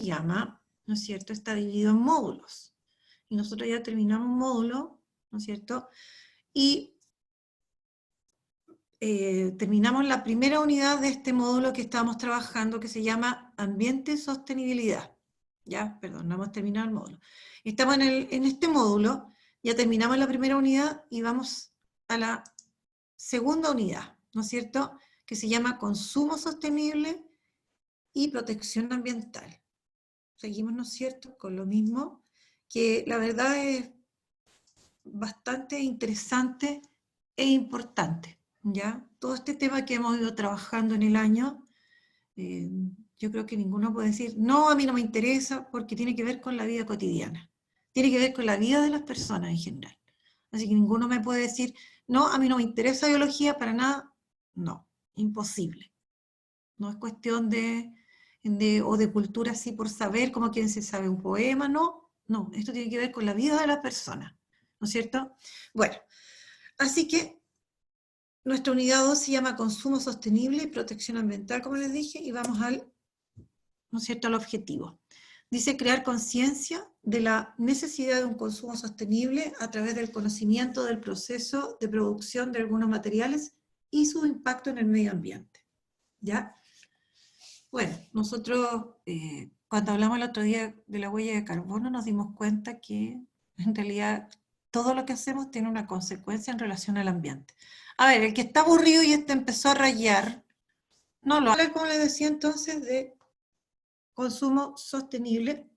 llama, ¿no es cierto?, está dividido en módulos. Y nosotros ya terminamos un módulo, ¿no es cierto?, y terminamos la primera unidad de este módulo que estábamos trabajando, que se llama Ambiente y Sostenibilidad. Ya, perdón, no hemos terminado el módulo. Estamos en este módulo, ya terminamos la primera unidad y vamos a la segunda unidad, ¿no es cierto?, que se llama Consumo Sostenible y Protección Ambiental. Seguimos, ¿no es cierto?, con lo mismo, que la verdad es bastante interesante e importante, ¿ya? Todo este tema que hemos ido trabajando en el año, yo creo que ninguno puede decir, no, a mí no me interesa, porque tiene que ver con la vida cotidiana, tiene que ver con la vida de las personas en general. Así que ninguno me puede decir, no, a mí no me interesa biología para nada, no, imposible. No es cuestión o de cultura así por saber, como quien se sabe un poema, no, no, esto tiene que ver con la vida de las personas, ¿no es cierto? Bueno, así que nuestra unidad 2 se llama Consumo Sostenible y Protección Ambiental, como les dije, y vamos ¿no es cierto?, al objetivo. Dice crear conciencia de la necesidad de un consumo sostenible a través del conocimiento del proceso de producción de algunos materiales y su impacto en el medio ambiente. ¿Ya? Bueno, nosotros cuando hablamos el otro día de la huella de carbono nos dimos cuenta que en realidad todo lo que hacemos tiene una consecuencia en relación al ambiente. A ver, el que está aburrido y empezó a rayar, no lo habla, como les decía entonces, de consumo sostenible.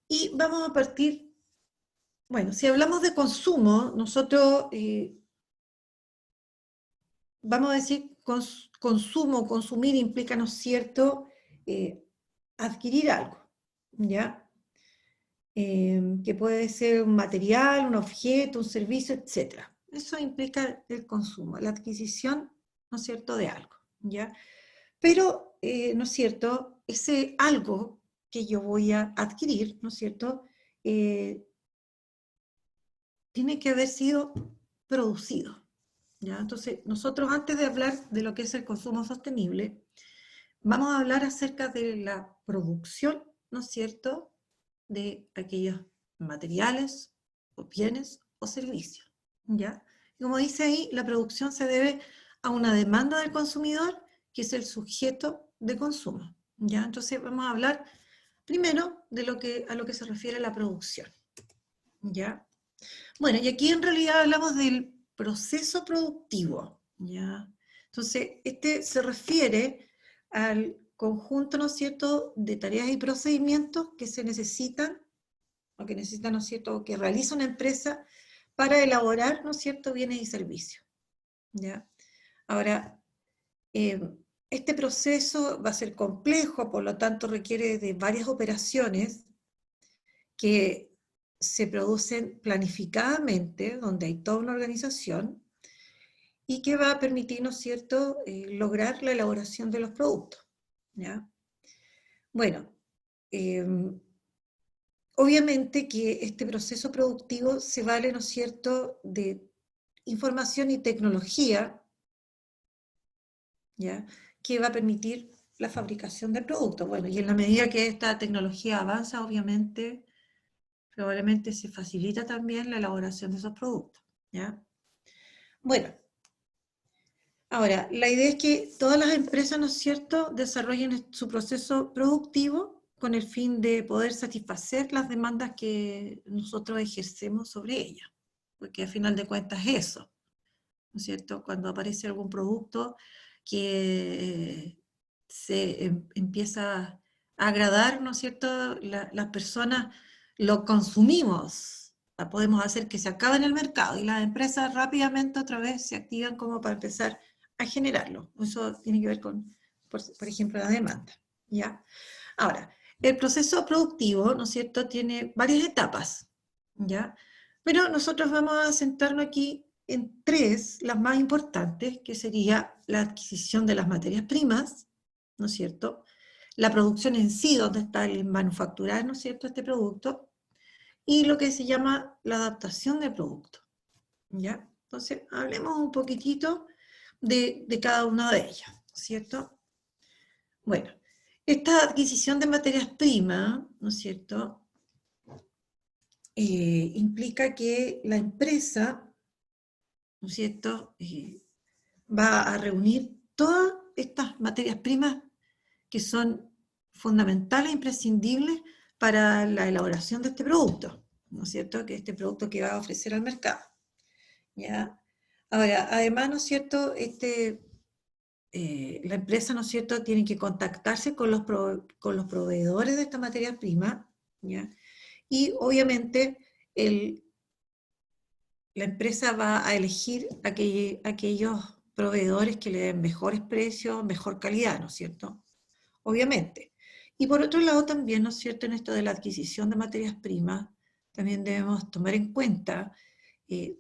Y vamos a partir, bueno, si hablamos de consumo, nosotros vamos a decir consumo, consumir implica, ¿no es cierto?, adquirir algo, ¿ya? Que puede ser un material, un objeto, un servicio, etc. Eso implica el consumo, la adquisición, ¿no es cierto?, de algo, ¿ya? Pero, ¿no es cierto?, ese algo que yo voy a adquirir, ¿no es cierto?, tiene que haber sido producido, ¿ya? Entonces, nosotros antes de hablar de lo que es el consumo sostenible, vamos a hablar acerca de la producción, ¿no es cierto?, de aquellos materiales, o bienes, o servicios, ¿ya? Y como dice ahí, la producción se debe a una demanda del consumidor, que es el sujeto de consumo, ¿ya? Entonces vamos a hablar primero de a lo que se refiere la producción, ¿ya? Bueno, y aquí en realidad hablamos del proceso productivo, ¿ya? Entonces, este se refiere al conjunto, ¿no es cierto?, de tareas y procedimientos que se necesitan, o que necesitan, ¿no es cierto?, que realiza una empresa para elaborar, ¿no es cierto?, bienes y servicios, ¿ya? Ahora, este proceso va a ser complejo, por lo tanto requiere de varias operaciones que se producen planificadamente, donde hay toda una organización, y que va a permitir, ¿no es cierto?, lograr la elaboración de los productos, ¿ya? Bueno, obviamente que este proceso productivo se vale, ¿no es cierto?, de información y tecnología, ¿ya?, que va a permitir la fabricación del producto. Bueno, y en la medida que esta tecnología avanza, obviamente, probablemente se facilita también la elaboración de esos productos, ¿ya? Bueno, ahora, la idea es que todas las empresas, ¿no es cierto?, desarrollen su proceso productivo con el fin de poder satisfacer las demandas que nosotros ejercemos sobre ellas, porque al final de cuentas es eso, ¿no es cierto? Cuando aparece algún producto que empieza a agradar, ¿no es cierto?, las personas lo consumimos, podemos hacer que se acabe en el mercado y las empresas rápidamente otra vez se activan como para empezar a generarlo. Eso tiene que ver con, por ejemplo, la demanda, ¿ya? Ahora, el proceso productivo, ¿no es cierto?, tiene varias etapas, ¿ya? Pero nosotros vamos a centrarnos aquí en tres, las más importantes, que sería la adquisición de las materias primas, ¿no es cierto?, la producción en sí, donde está el manufacturar, ¿no es cierto?, este producto, y lo que se llama la adaptación del producto, ¿ya? Entonces, hablemos un poquitito de cada una de ellas, ¿cierto? Bueno, Esta adquisición de materias primas, ¿no es cierto?, implica que la empresa, ¿no es cierto?, va a reunir todas estas materias primas que son fundamentales e imprescindibles para la elaboración de este producto, ¿no es cierto?, que este producto que va a ofrecer al mercado, ¿ya? Ahora, además, ¿no es cierto?, la empresa, ¿no es cierto?, tiene que contactarse con los proveedores de esta materia prima, ¿ya? Y obviamente la empresa va a elegir aquellos proveedores que le den mejores precios, mejor calidad, ¿no es cierto? Obviamente. Y por otro lado también, ¿no es cierto?, en esto de la adquisición de materias primas, también debemos tomar en cuenta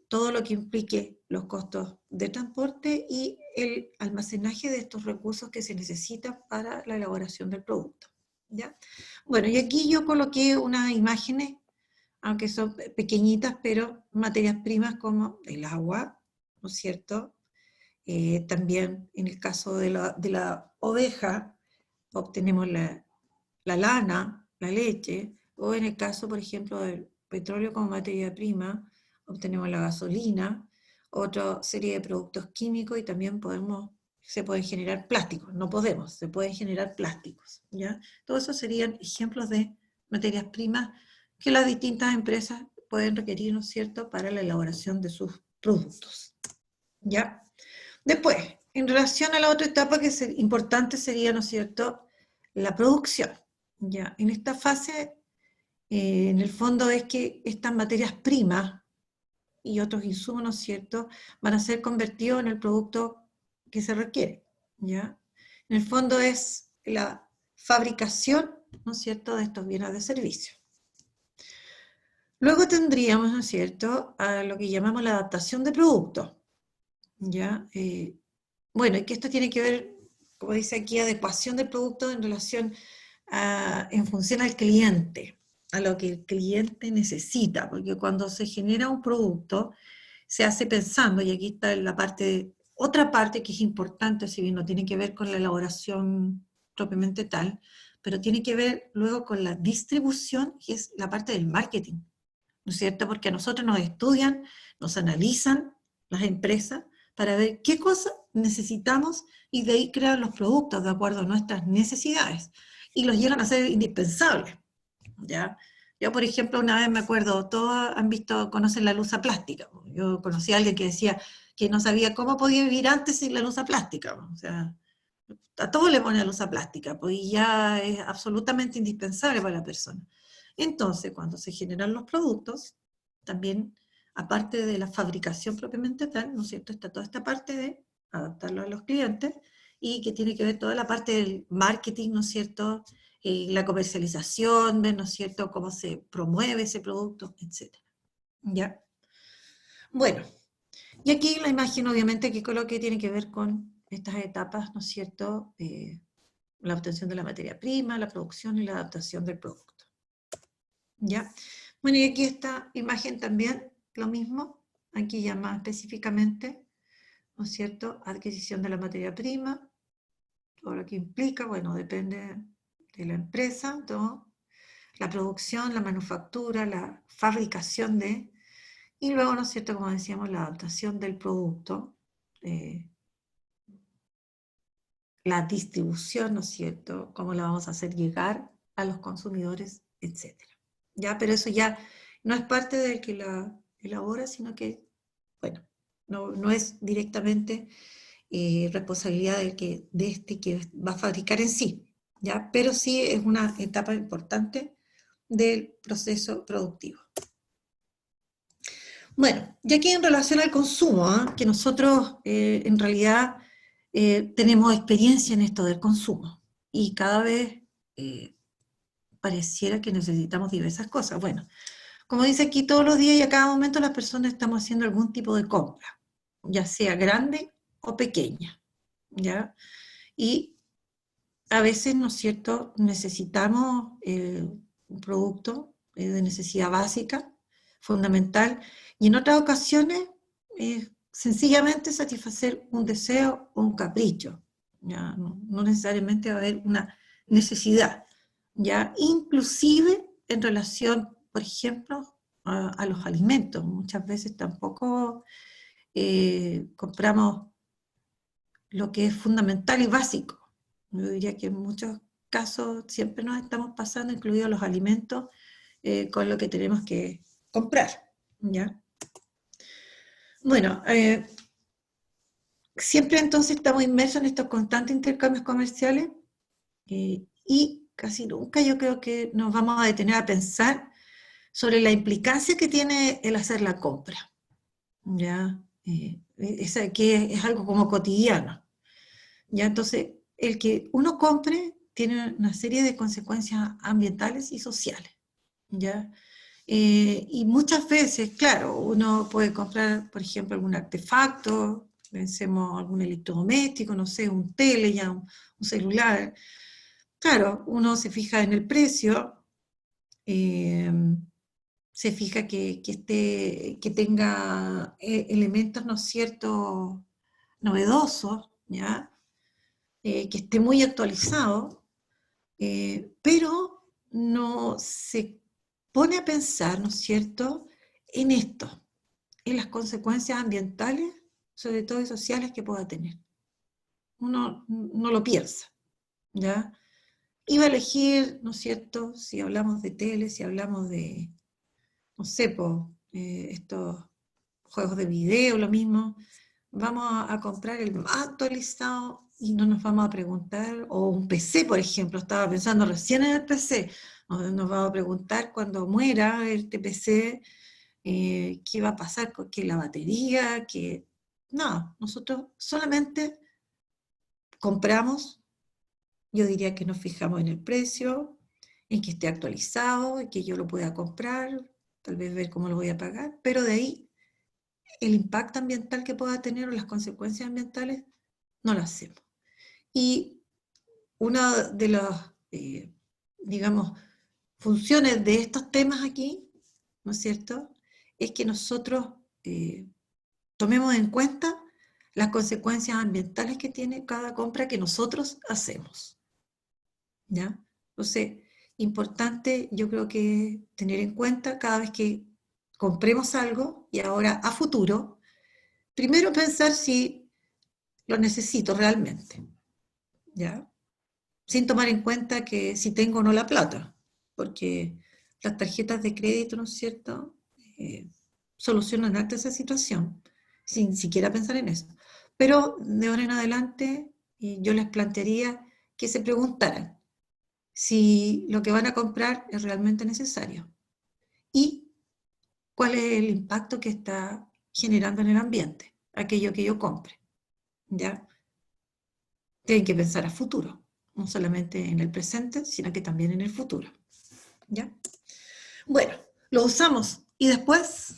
todo lo que implique los costos de transporte y el almacenaje de estos recursos que se necesitan para la elaboración del producto, ¿ya? Bueno, y aquí yo coloqué unas imágenes, aunque son pequeñitas, pero materias primas como el agua, ¿no es cierto? También en el caso de la oveja, obtenemos la lana, la leche, o en el caso, por ejemplo, del petróleo como materia prima, obtenemos la gasolina, otra serie de productos químicos y también se pueden generar plásticos, se pueden generar plásticos, ¿ya? Todos esos serían ejemplos de materias primas que las distintas empresas pueden requerir, ¿no es cierto?, para la elaboración de sus productos, ¿ya? Después, en relación a la otra etapa que es importante sería, ¿no es cierto?, la producción, ¿ya? En esta fase, en el fondo es que estas materias primas y otros insumos, ¿no es cierto?, van a ser convertidos en el producto que se requiere, ¿ya? En el fondo es la fabricación, ¿no es cierto?, de estos bienes de servicio. Luego tendríamos, ¿no es cierto?, a lo que llamamos la adaptación de producto, ¿ya? Bueno, y que esto tiene que ver, como dice aquí, adecuación del producto en relación en función al cliente, a lo que el cliente necesita, porque cuando se genera un producto, se hace pensando, y aquí está otra parte que es importante, si bien no tiene que ver con la elaboración propiamente tal, pero tiene que ver luego con la distribución, que es la parte del marketing, ¿no es cierto? Porque a nosotros nos estudian, nos analizan las empresas para ver qué cosas necesitamos y de ahí crean los productos de acuerdo a nuestras necesidades y los llegan a ser indispensables, ¿ya? Yo, por ejemplo, una vez me acuerdo, todos conocen la luza plástica. Yo conocí a alguien que decía que no sabía cómo podía vivir antes sin la luza plástica. O sea, a todos le ponen la luza plástica, pues y ya es absolutamente indispensable para la persona. Entonces, cuando se generan los productos, también, aparte de la fabricación propiamente tal, ¿no es cierto?, está toda esta parte de adaptarlo a los clientes y que tiene que ver toda la parte del marketing, ¿no es cierto?, la comercialización, ¿no es cierto?, cómo se promueve ese producto, etc. ¿Ya? Bueno, y aquí la imagen obviamente que coloqué tiene que ver con estas etapas, ¿no es cierto?, la obtención de la materia prima, la producción y la adaptación del producto. ¿Ya? Bueno, y aquí esta imagen también, lo mismo, aquí ya más específicamente, ¿no es cierto?, adquisición de la materia prima, todo lo que implica, bueno, depende de la empresa, todo, la producción, la manufactura, la fabricación y luego, ¿no es cierto?, como decíamos, la adaptación del producto, la distribución, ¿no es cierto?, cómo la vamos a hacer llegar a los consumidores, etc. ¿Ya? Pero eso ya no es parte del que la elabora, sino que, bueno, no es directamente responsabilidad de este que va a fabricar en sí, ¿ya? Pero sí es una etapa importante del proceso productivo. Bueno, y aquí en relación al consumo, que nosotros en realidad tenemos experiencia en esto del consumo y cada vez pareciera que necesitamos diversas cosas. Bueno, como dice aquí, todos los días y a cada momento las personas estamos haciendo algún tipo de compra, ya sea grande o pequeña, ¿ya? Y a veces, ¿no es cierto?, necesitamos un producto de necesidad básica, fundamental, y en otras ocasiones sencillamente satisfacer un deseo o un capricho. ¿Ya? No necesariamente va a haber una necesidad, ¿ya? Inclusive en relación, por ejemplo, a los alimentos. Muchas veces tampoco compramos lo que es fundamental y básico. Yo diría que en muchos casos siempre nos estamos pasando, incluidos los alimentos, con lo que tenemos que comprar, ¿ya? Bueno, siempre entonces estamos inmersos en estos constantes intercambios comerciales y casi nunca yo creo que nos vamos a detener a pensar sobre la implicancia que tiene el hacer la compra, ¿ya? Que es algo como cotidiano, ¿ya? Entonces, el que uno compre tiene una serie de consecuencias ambientales y sociales, ¿ya? Y muchas veces, claro, uno puede comprar, por ejemplo, algún artefacto, pensemos algún electrodoméstico, no sé, un tele, ya, un celular. Claro, uno se fija en el precio, eh, se fija que tenga elementos, ¿no es cierto?, novedosos, ¿ya? Que esté muy actualizado, pero no se pone a pensar, ¿no es cierto?, en esto, en las consecuencias ambientales, sobre todo y sociales que pueda tener. Uno no lo piensa, ¿ya? Iba a elegir, ¿no es cierto?, si hablamos de tele, si hablamos de, no sé, estos juegos de video, lo mismo, vamos a comprar el más actualizado y no nos vamos a preguntar, o un PC, por ejemplo, estaba pensando recién en el PC, nos vamos a preguntar cuando muera este PC, qué va a pasar con que la batería, que... No, nosotros solamente compramos, yo diría que nos fijamos en el precio, en que esté actualizado, en que yo lo pueda comprar, tal vez ver cómo lo voy a pagar, pero de ahí el impacto ambiental que pueda tener o las consecuencias ambientales no lo hacemos. Y una de las, digamos, funciones de estos temas aquí, ¿no es cierto?, es que nosotros tomemos en cuenta las consecuencias ambientales que tiene cada compra que nosotros hacemos, ¿ya? Entonces, importante yo creo que tener en cuenta cada vez que compremos algo y ahora a futuro, primero pensar si lo necesito realmente, ¿ya? Sin tomar en cuenta que si tengo o no la plata, porque las tarjetas de crédito, ¿no es cierto?, solucionan harto esa situación, sin siquiera pensar en eso. Pero de ahora en adelante yo les plantearía que se preguntaran si lo que van a comprar es realmente necesario y cuál es el impacto que está generando en el ambiente, aquello que yo compre, ¿ya? Tienen que pensar a futuro, no solamente en el presente, sino que también en el futuro, ¿ya? Bueno, lo usamos y después,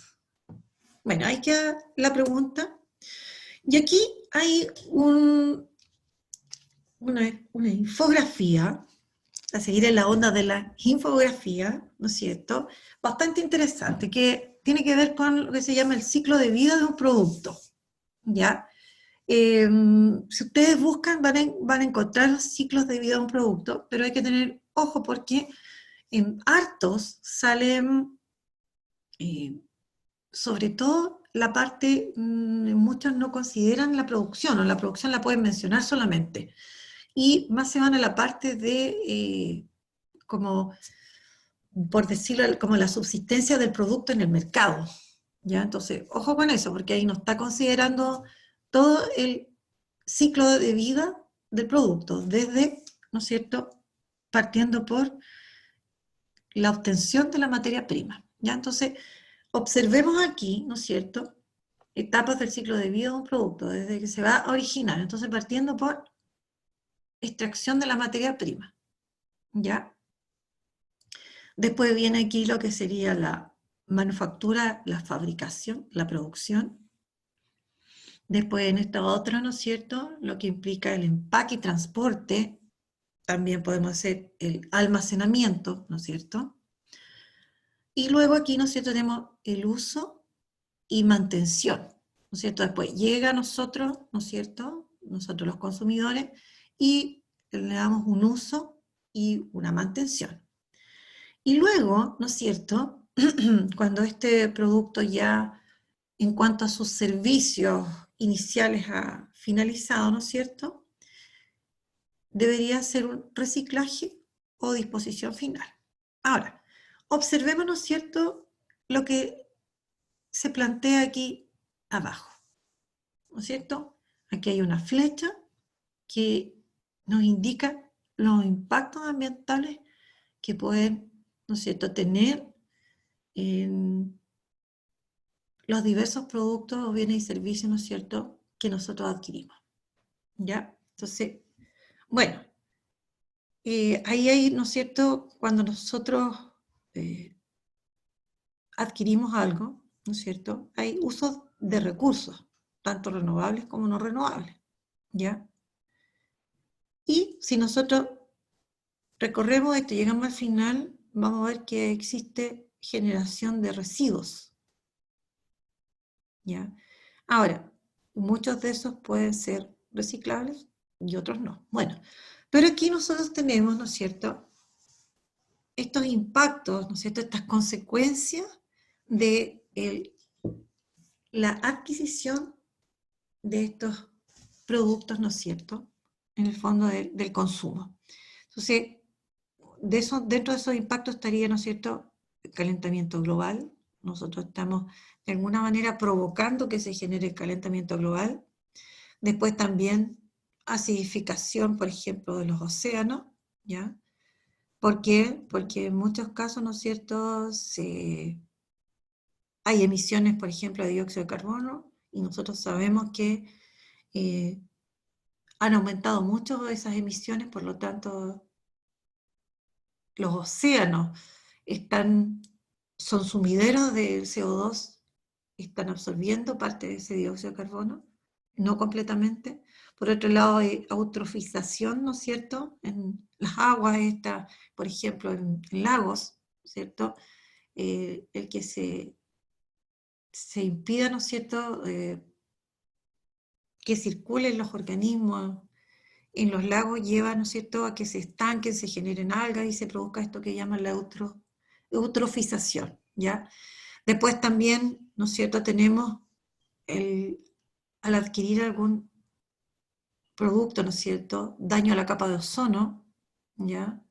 bueno, ahí queda la pregunta. Y aquí hay una infografía, a seguir en la onda de la infografía, ¿no es cierto?, bastante interesante, que tiene que ver con lo que se llama el ciclo de vida de un producto, ¿ya? Si ustedes buscan van a encontrar los ciclos de vida de un producto, pero hay que tener ojo porque en hartos salen, sobre todo la parte, muchos no consideran la producción, o la producción la pueden mencionar solamente, y más se van a la parte de, como, por decirlo, como la subsistencia del producto en el mercado, ¿ya? Entonces, ojo con eso, porque ahí no está considerando todo el ciclo de vida del producto, desde, ¿no es cierto?, partiendo por la obtención de la materia prima, ¿ya? Entonces, observemos aquí, ¿no es cierto?, etapas del ciclo de vida de un producto, desde que se va a originar, entonces partiendo por extracción de la materia prima, ¿ya? Después viene aquí lo que sería la manufactura, la fabricación, la producción. Después en esta otra, ¿no es cierto?, lo que implica el empaque y transporte. También podemos hacer el almacenamiento, ¿no es cierto? Y luego aquí, ¿no es cierto?, tenemos el uso y mantención, ¿no es cierto? Después llega a nosotros, ¿no es cierto?, nosotros los consumidores, y le damos un uso y una mantención. Y luego, ¿no es cierto?, cuando este producto ya, en cuanto a sus servicios iniciales ha finalizado, ¿no es cierto?, debería ser un reciclaje o disposición final. Ahora, observemos, ¿no es cierto?, lo que se plantea aquí abajo, ¿no es cierto? Aquí hay una flecha que nos indica los impactos ambientales que pueden, ¿no es cierto?, tener en los diversos productos o bienes y servicios, ¿no es cierto?, que nosotros adquirimos, ¿ya? Entonces, bueno, ahí hay, ¿no es cierto?, cuando nosotros adquirimos algo, ¿no es cierto?, hay usos de recursos, tanto renovables como no renovables, ¿ya? Y si nosotros recorremos esto y llegamos al final, vamos a ver que existe generación de residuos, ¿ya? Ahora, muchos de esos pueden ser reciclables y otros no. Bueno, pero aquí nosotros tenemos, ¿no es cierto?, estos impactos, ¿no es cierto?, estas consecuencias de la adquisición de estos productos, ¿no es cierto?, en el fondo del consumo. Entonces, dentro de esos impactos estaría, ¿no es cierto?, el calentamiento global. Nosotros estamos de alguna manera provocando que se genere el calentamiento global. Después también acidificación, por ejemplo, de los océanos, ¿ya? ¿Por qué? Porque en muchos casos, ¿no es cierto?, hay emisiones, por ejemplo, de dióxido de carbono, y nosotros sabemos que han aumentado mucho esas emisiones, por lo tanto, los océanos son sumideros de CO2, están absorbiendo parte de ese dióxido de carbono, no completamente. Por otro lado, hay eutrofización, ¿no es cierto?, en las aguas, por ejemplo, en lagos, ¿cierto?, el que se impida, ¿no es cierto?, que circulen los organismos en los lagos lleva, ¿no es cierto?, a que se estanquen, se generen algas y se produzca esto que llaman la eutrofización, ¿ya? Después también, ¿no es cierto?, tenemos al adquirir algún producto, ¿no es cierto?, daño a la capa de ozono, ¿ya?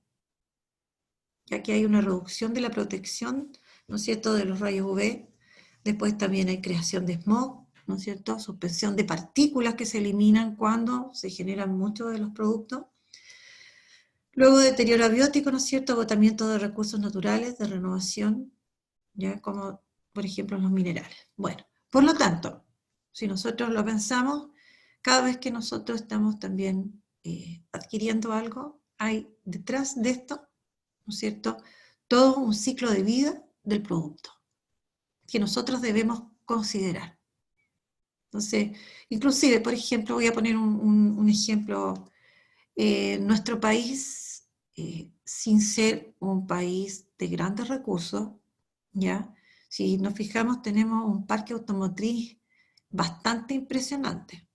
Ya que hay una reducción de la protección, ¿no es cierto?, de los rayos UV. Después también hay creación de smog, ¿no es cierto?, suspensión de partículas que se eliminan cuando se generan muchos de los productos. Luego deterioro abiótico, ¿no es cierto?, agotamiento de recursos naturales, de renovación, ya como por ejemplo los minerales. Bueno, por lo tanto, si nosotros lo pensamos, cada vez que nosotros estamos también adquiriendo algo, hay detrás de esto, ¿no es cierto?, todo un ciclo de vida del producto que nosotros debemos considerar. Entonces, inclusive, por ejemplo, voy a poner un ejemplo. Nuestro país, sin ser un país de grandes recursos, ¿ya? Si nos fijamos, tenemos un parque automotriz bastante impresionante,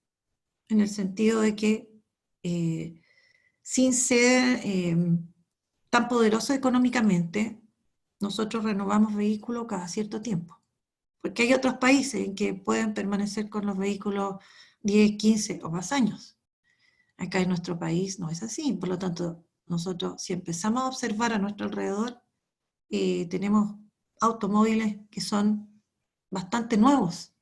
en el sentido de que, sin ser tan poderoso económicamente, nosotros renovamos vehículos cada cierto tiempo. Porque hay otros países en que pueden permanecer con los vehículos 10, 15 o más años. Acá en nuestro país no es así, por lo tanto, nosotros si empezamos a observar a nuestro alrededor, tenemos automóviles que son bastante nuevos,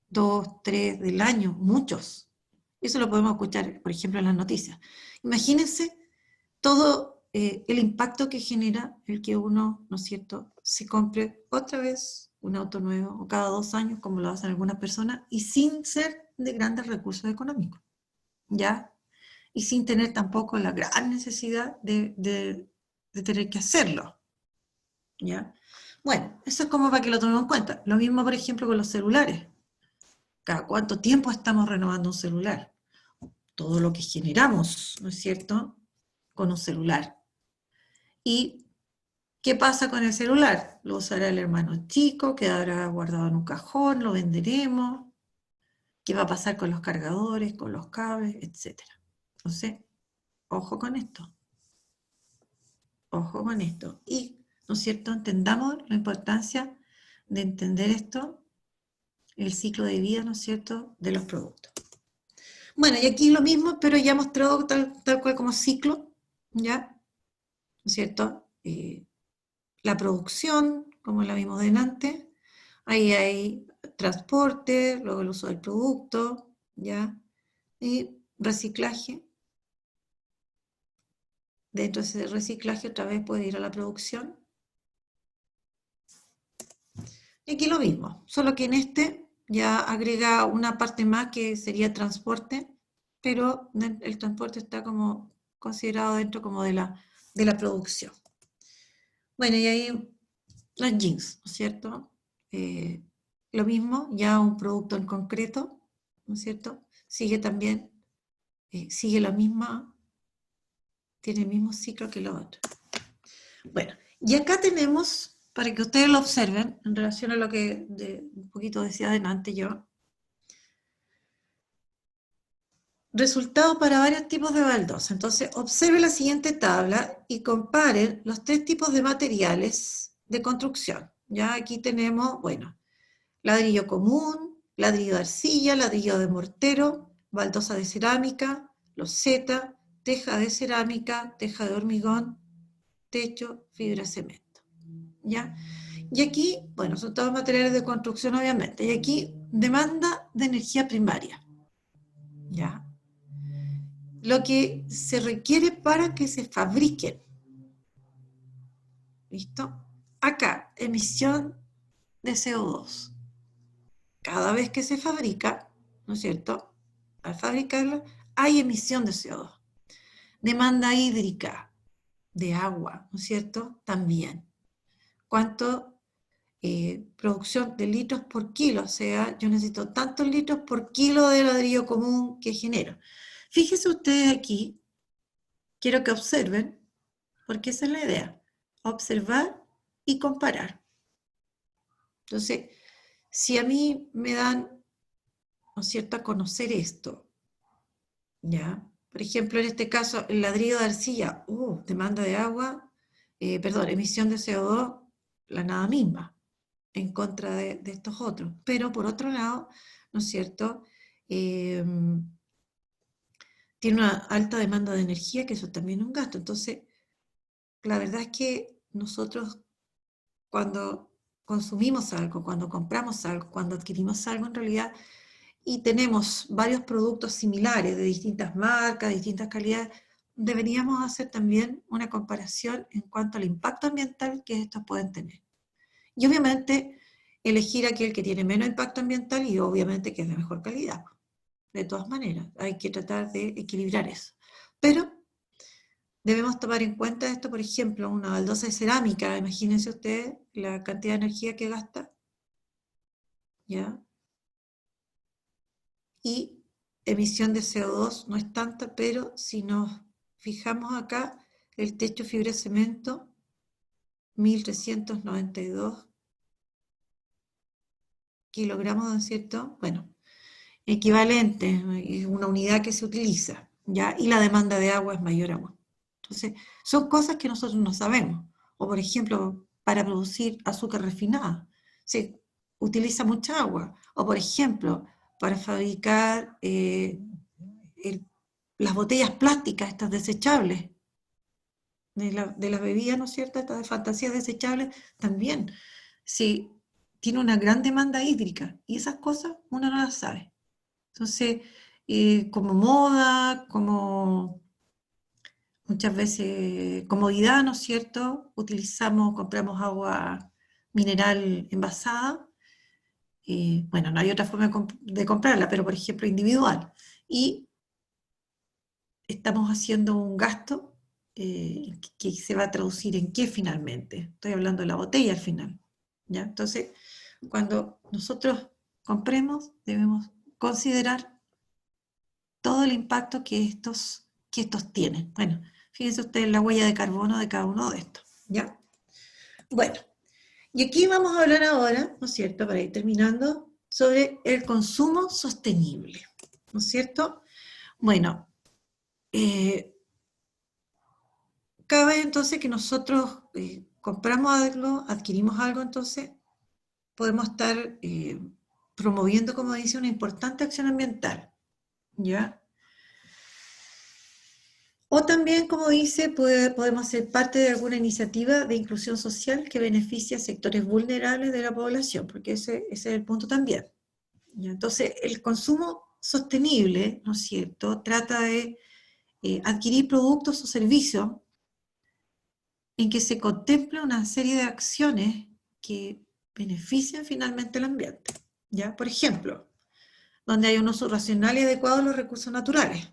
2, 3 del año, muchos. Eso lo podemos escuchar, por ejemplo, en las noticias. Imagínense todo el impacto que genera el que uno, ¿no es cierto?, se compre otra vez un auto nuevo, o cada 2 años, como lo hacen algunas personas, y sin ser de grandes recursos económicos, ¿ya? Y sin tener tampoco la gran necesidad de tener que hacerlo, ¿ya? Bueno, eso es como para que lo tomemos en cuenta. Lo mismo, por ejemplo, con los celulares. ¿Cada cuánto tiempo estamos renovando un celular? Todo lo que generamos, ¿no es cierto?, con un celular. ¿Y qué pasa con el celular? Lo usará el hermano chico, quedará guardado en un cajón, lo venderemos. ¿Qué va a pasar con los cargadores, con los cables, etcétera? Entonces, ojo con esto. Ojo con esto. Y, ¿no es cierto?, entendamos la importancia de entender esto, el ciclo de vida, ¿no es cierto?, de los productos. Bueno, y aquí lo mismo, pero ya mostrado tal cual como ciclo, ¿ya? ¿No es cierto? La producción, como la vimos delante, ahí hay transporte, luego el uso del producto, ¿ya? Y reciclaje. Dentro de ese reciclaje otra vez puede ir a la producción. Y aquí lo mismo, solo que en este ya agrega una parte más que sería transporte, pero el transporte está como considerado dentro como de la producción. Bueno, y ahí las jeans, ¿no es cierto? Lo mismo, ya un producto en concreto, ¿no es cierto? Sigue también, sigue la misma, tiene el mismo ciclo que lo otro. Bueno, y acá tenemos, para que ustedes lo observen, en relación a lo que un poquito decía adelante yo, resultados para varios tipos de baldosa. Entonces, observe la siguiente tabla y comparen los 3 tipos de materiales de construcción. Ya aquí tenemos, bueno, ladrillo común, ladrillo de arcilla, ladrillo de mortero, baldosa de cerámica, loseta, teja de cerámica, teja de hormigón, techo, fibra de cemento. ¿Ya? Y aquí, bueno, son todos materiales de construcción obviamente. Y aquí, demanda de energía primaria. ¿Ya? Lo que se requiere para que se fabriquen. ¿Listo? Acá, emisión de CO2. Cada vez que se fabrica, ¿no es cierto?, al fabricarlo, hay emisión de CO2. Demanda hídrica, de agua, ¿no es cierto?, también. ¿Cuánto? Producción de litros por kilo, o sea, yo necesito tantos litros por kilo de ladrillo común que genero. Fíjense ustedes aquí, quiero que observen, porque esa es la idea, observar y comparar. Entonces, si a mí me dan, ¿no es cierto?, a conocer esto, ¿ya? Por ejemplo, en este caso, el ladrillo de arcilla, demanda de agua, emisión de CO2, la nada misma, en contra de estos otros. Pero por otro lado, ¿no es cierto?, tiene una alta demanda de energía, que eso también es un gasto. Entonces, la verdad es que nosotros cuando consumimos algo, cuando compramos algo, cuando adquirimos algo en realidad, y tenemos varios productos similares de distintas marcas, distintas calidades, deberíamos hacer también una comparación en cuanto al impacto ambiental que estos pueden tener. Y obviamente elegir aquel que tiene menos impacto ambiental y obviamente que es de mejor calidad. De todas maneras, hay que tratar de equilibrar eso. Pero debemos tomar en cuenta esto, por ejemplo, una baldosa de cerámica, imagínense ustedes la cantidad de energía que gasta, ¿ya? Y emisión de CO2 no es tanta, pero si nos fijamos acá, el techo fibra cemento, 1.392 kilogramos, ¿no es cierto? Bueno, equivalente, es una unidad que se utiliza, ¿ya? Y la demanda de agua es mayor aún. Entonces, son cosas que nosotros no sabemos. O, por ejemplo, para producir azúcar refinada, se utiliza mucha agua. O, por ejemplo, para fabricar las botellas plásticas, estas desechables, de las bebidas, ¿no es cierto?, estas de fantasías desechables, también. Sí, tiene una gran demanda hídrica y esas cosas uno no las sabe. Entonces, como moda, como muchas veces comodidad, ¿no es cierto?, compramos agua mineral envasada. Bueno, no hay otra forma de comprarla, pero por ejemplo individual. Y estamos haciendo un gasto que se va a traducir en qué finalmente. Estoy hablando de la botella al final, ¿ya? Entonces, cuando nosotros compremos, debemos considerar todo el impacto que estos tienen. Bueno, fíjense ustedes la huella de carbono de cada uno de estos, ¿ya? Bueno, y aquí vamos a hablar ahora, ¿no es cierto?, para ir terminando, sobre el consumo sostenible, ¿no es cierto? Bueno, cada vez entonces que nosotros compramos algo, adquirimos algo, entonces podemos estar promoviendo, como dice, una importante acción ambiental, ¿ya? O también, como dice, podemos ser parte de alguna iniciativa de inclusión social que beneficie a sectores vulnerables de la población, porque ese es el punto también, ¿ya? Entonces, el consumo sostenible, ¿no es cierto?, trata de adquirir productos o servicios en que se contemple una serie de acciones que benefician finalmente al ambiente, ¿ya? Por ejemplo, donde hay un uso racional y adecuado de los recursos naturales,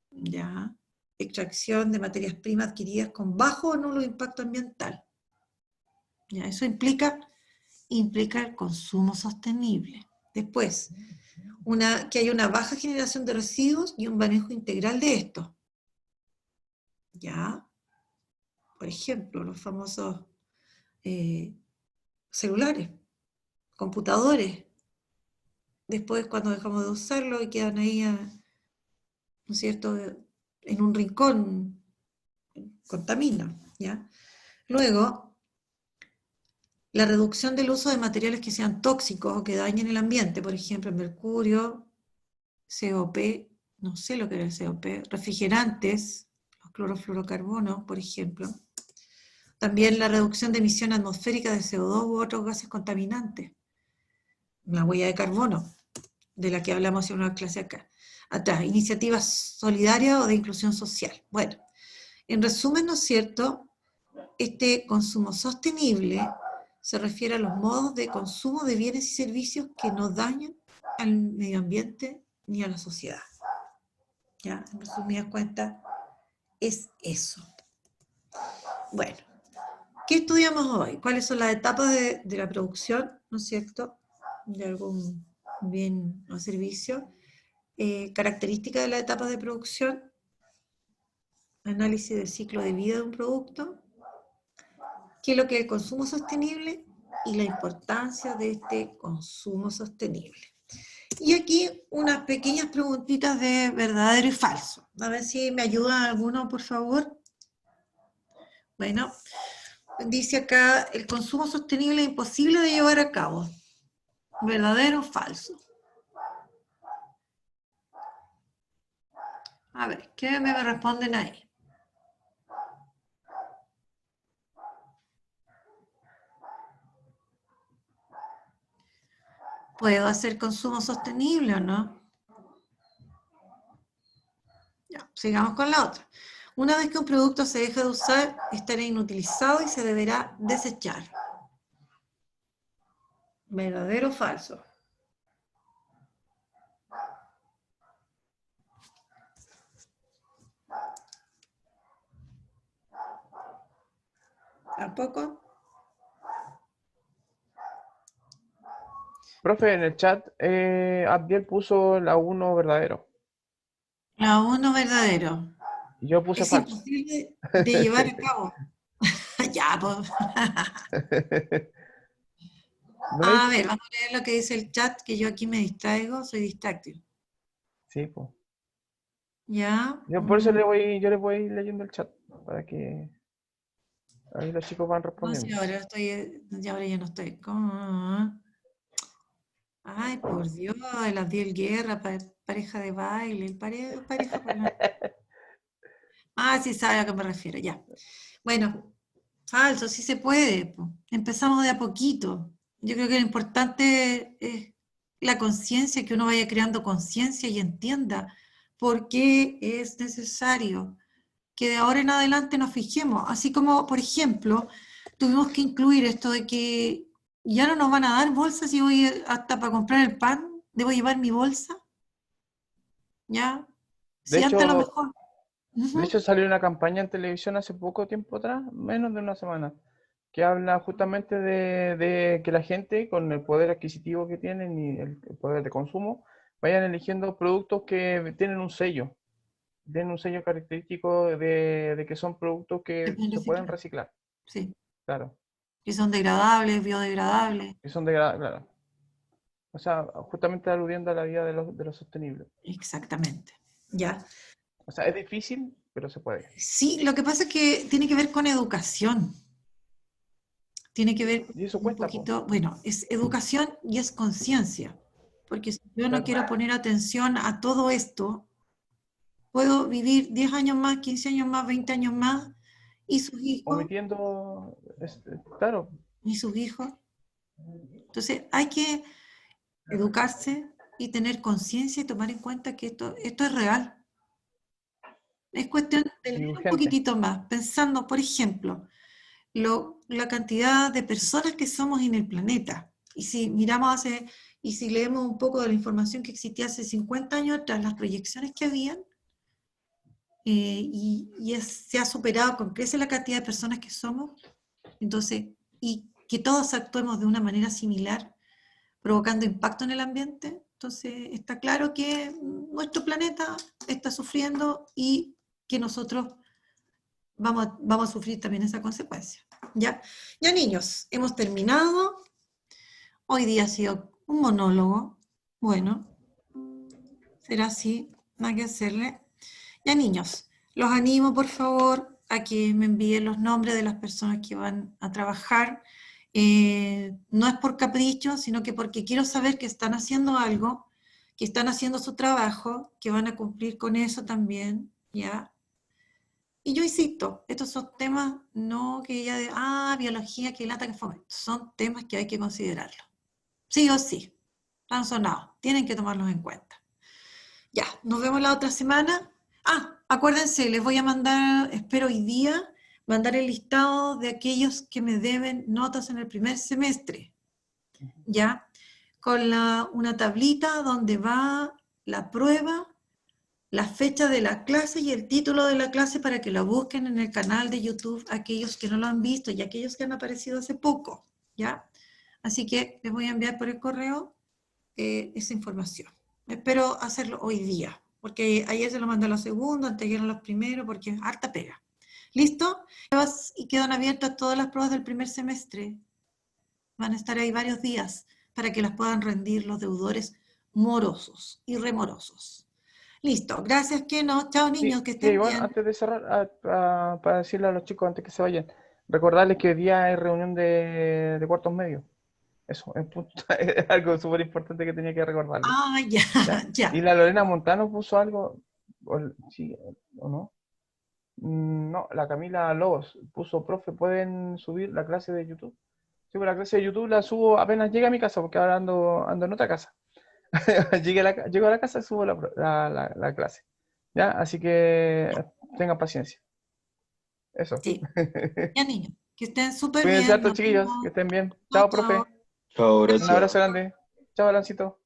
¿ya? Extracción de materias primas adquiridas con bajo o nulo impacto ambiental, ¿ya? Eso implica el consumo sostenible. Después, que haya una baja generación de residuos y un manejo integral de estos, ¿ya? Por ejemplo, los famosos celulares, computadores, después cuando dejamos de usarlo y quedan ahí, ¿no es cierto?, en un rincón, contaminan, ¿ya? Luego, la reducción del uso de materiales que sean tóxicos o que dañen el ambiente, por ejemplo, el mercurio, COP, no sé lo que era el COP, refrigerantes, los clorofluorocarbonos, por ejemplo. También la reducción de emisión atmosférica de CO2 u otros gases contaminantes. La huella de carbono, de la que hablamos en una clase acá. Atrás, iniciativas solidarias o de inclusión social. Bueno, en resumen, ¿no es cierto?, este consumo sostenible se refiere a los modos de consumo de bienes y servicios que no dañan al medio ambiente ni a la sociedad. ¿Ya? En resumidas cuentas, es eso. Bueno, ¿qué estudiamos hoy? ¿Cuáles son las etapas de la producción, ¿no es cierto?, de algún bien o servicio? Características de las etapas de producción, análisis del ciclo de vida de un producto, qué es lo que es el consumo sostenible y la importancia de este consumo sostenible. Y aquí unas pequeñas preguntitas de verdadero y falso. A ver si me ayudan alguno, por favor. Bueno, dice acá, el consumo sostenible es imposible de llevar a cabo. ¿Verdadero o falso? A ver, ¿qué me responden ahí? ¿Puedo hacer consumo sostenible o no? Ya, sigamos con la otra. Una vez que un producto se deja de usar, estará inutilizado y se deberá desechar. ¿Verdadero o falso? ¿Tampoco? Profe, en el chat, Abdiel puso la uno verdadero. La uno verdadero. Y yo puse Es falso. imposible de llevar a cabo. Ya, pues. ¿No A es? ver, vamos a leer lo que dice el chat, que yo aquí me distraigo, soy distráctil. Sí, pues. ¿Ya? Yo por eso yo le voy leyendo el chat, para que ahí los chicos van No, si respondiendo. ahora estoy, ya ahora ya no estoy. ¿Cómo? Ay, por Dios, el Abdiel Guerra, pareja de baile, pareja para... Ah, sí sabe a qué me refiero, ya. Bueno, falso, sí se puede, po. Empezamos de a poquito. Yo creo que lo importante es la conciencia, que uno vaya creando conciencia y entienda por qué es necesario que de ahora en adelante nos fijemos. Así como, por ejemplo, tuvimos que incluir esto de que ya no nos van a dar bolsas y voy hasta para comprar el pan, debo llevar mi bolsa, ¿ya? De Si antes a lo hecho, mejor... de Ujú. hecho salió una campaña en televisión hace poco tiempo atrás, menos de una semana, que habla justamente de que la gente con el poder adquisitivo que tienen y el poder de consumo vayan eligiendo productos que tienen un sello característico de que son productos Se que pueden se pueden reciclar, reciclar, sí. claro, Que son degradables, biodegradables. que son claro. O sea, justamente aludiendo a la vida de lo sostenible. Exactamente. ¿Ya? O sea, es difícil, pero se puede. Sí, lo que pasa es que tiene que ver con educación. Tiene que ver Y eso un cuesta, po. poquito, bueno, es educación y es conciencia. Porque si yo no Claro. quiero poner atención a todo esto, puedo vivir 10 años más, 15 años más, 20 años más, y sus hijos, Omitiendo, claro, y sus hijos. Entonces hay que educarse y tener conciencia y tomar en cuenta que esto es real. Es cuestión de y leer un urgente. poquitito más, pensando, por ejemplo, la cantidad de personas que somos en el planeta. Y si miramos y si leemos un poco de la información que existía hace 50 años atrás, las proyecciones que habían, se ha superado con creces la cantidad de personas que somos, entonces, y que todos actuemos de una manera similar, provocando impacto en el ambiente, entonces está claro que nuestro planeta está sufriendo y que nosotros vamos a sufrir también esa consecuencia. ¿Ya? Ya niños, hemos terminado. Hoy día ha sido un monólogo. Bueno, será así, nada que hacerle. Ya niños, los animo por favor a que me envíen los nombres de las personas que van a trabajar. No es por capricho, sino que porque quiero saber que están haciendo algo, que están haciendo su trabajo, que van a cumplir con eso también, ¿ya? Y yo insisto, estos son temas no que ya biología, que lata, que fome. Son temas que hay que considerarlos. Sí o sí. Están sonados. Tienen que tomarlos en cuenta. Ya, nos vemos la otra semana. Acuérdense, les voy a mandar, espero hoy día, mandar el listado de aquellos que me deben notas en el primer semestre. ¿Ya? Con una tablita donde va la prueba, la fecha de la clase y el título de la clase para que lo busquen en el canal de YouTube, aquellos que no lo han visto y aquellos que han aparecido hace poco, ¿ya? Así que les voy a enviar por el correo esa información. Espero hacerlo hoy día, porque ayer se lo mandé a los segundos, antes a los primeros, porque es harta pega. ¿Listo? Y quedan abiertas todas las pruebas del primer semestre. Van a estar ahí varios días para que las puedan rendir los deudores morosos y remorosos. Listo, gracias, Keno. Chao, Sí, niños, que sí, estén bueno, bien. antes de cerrar, para decirle a los chicos antes que se vayan, recordarles que hoy día hay reunión de cuartos medios. Eso, es algo súper importante que tenía que recordarles. Ya, ¿Ya? Y ya. la Lorena Montano puso algo, sí, ¿o no? No, la Camila Lobos puso, profe, ¿pueden subir la clase de YouTube? Sí, pues la clase de YouTube la subo apenas llegue a mi casa, porque ahora ando en otra casa. Llego a la casa y subo la clase. ¿Ya? Así que tengan paciencia. Eso. Sí, ya, niños, que estén súper Cuídense bien. harto, Nos chiquillos, que vemos. estén bien. Chao, Chao, chao. profe. Chao, Un gracias. abrazo grande. Chao, Alancito.